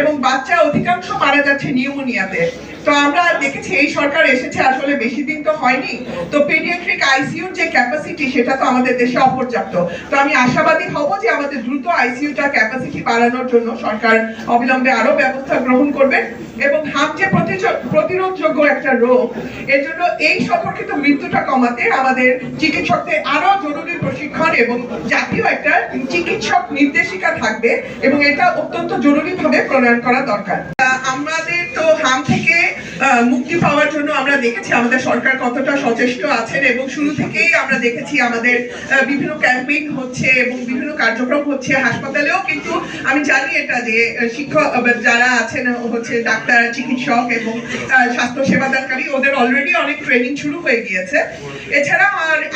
এবং বাচ্চা অধিকাংশ মারা যাচ্ছে নিউমোনিয়াতে। তো আমরা দেখেছি এই সরকার এসেছে আসলে বেশি দিন তো হয়নি, তো পেডিয়াট্রিক আইসিইউর যে ক্যাপাসিটি সেটা তো আমাদের দেশে অপর্যাপ্ত। তো আমি আশাবাদী হব যে আমাদের দ্রুত আইসিইউটা ক্যাপাসিটি বাড়ানোর জন্য সরকার অবিলম্বে আরো ব্যবস্থা গ্রহণ করবে। এবং হাম যে প্রতিরোধযোগ্য একটা রোগ, এর জন্য এই সম্পর্কিত মৃত্যুটা কমাতে আমাদের চিকিৎসকদের আরো জরুরি প্রশিক্ষণ এবং জাতীয় একটা চিকিৎসক নির্দেশিকা থাকবে এবং এটা অত্যন্ত জরুরিভাবে প্রণয়ন করা দরকার। আমাদের তো হাম থেকে মুক্তি পাওয়ার জন্য আমরা দেখেছি আমাদের সরকার কতটা সচেষ্ট আছেন এবং শুরু থেকেই আমরা দেখেছি আমাদের বিভিন্ন ক্যাম্পেইন হচ্ছে এবং বিভিন্ন কার্যক্রম হচ্ছে হাসপাতালেও। কিন্তু আমি জানি এটা যে শিক্ষক যারা আছেন হচ্ছে ডাক্তার, চিকিৎসক এবং স্বাস্থ্য সেবাদানকারী, ওদের অলরেডি অনেক ট্রেনিং শুরু হয়ে গিয়েছে। এছাড়া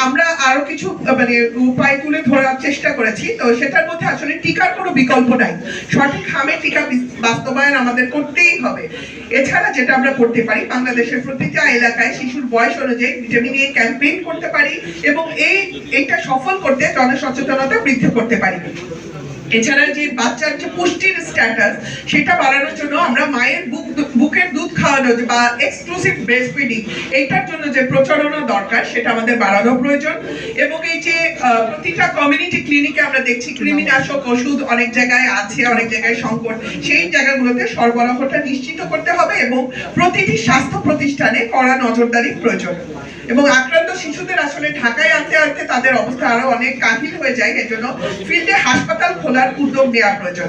আমরা আরো কিছু মানে উপায় তুলে ধরার চেষ্টা করেছি। তো সেটার মধ্যে আসলে টিকার কোনো বিকল্প নাই, সঠিক হামে টিকা বাস্তবায়ন আমাদের করতেই হবে। এছাড়া যেটা আমরা করতে পারি, বাংলাদেশের প্রতিটা এলাকায় শিশুর বয়স অনুযায়ী ভিটামিন এ ক্যাম্পেইন করতে পারি এবং এইটা সফল করতে জনসচেতনতা বৃদ্ধি করতে পারি। এছাড়া যে বাচ্চার যে পুষ্টির স্ট্যাটাস সেটা বাড়ানোর জন্য আমরা মায়ের বুকের দুধ খাওয়ানো বা এক্সক্লুসিভ ব্রেস্ট ফিডিং, এইটার জন্য যে প্রচারণা দরকার সেটা আমাদের বাড়ানো প্রয়োজন। এবং এই যে প্রতিটা কমিউনিটি ক্লিনিকে আমরা দেখছি কৃমিনাশক ওষুধ অনেক জায়গায় আছে, অনেক জায়গায় সংকট, সেই জায়গাগুলোতে সরবরাহটা নিশ্চিত করতে হবে এবং প্রতিটি স্বাস্থ্য প্রতিষ্ঠানে কড়া নজরদারি প্রয়োজন। এবং আক্রান্ত শিশুদের আসলে ঢাকায় আনতে আনতে তাদের অবস্থা আরো অনেক কাহিল হয়ে যায়, এজন্য ফিল্ডে হাসপাতাল খোলার উদ্যোগ নেওয়া প্রয়োজন।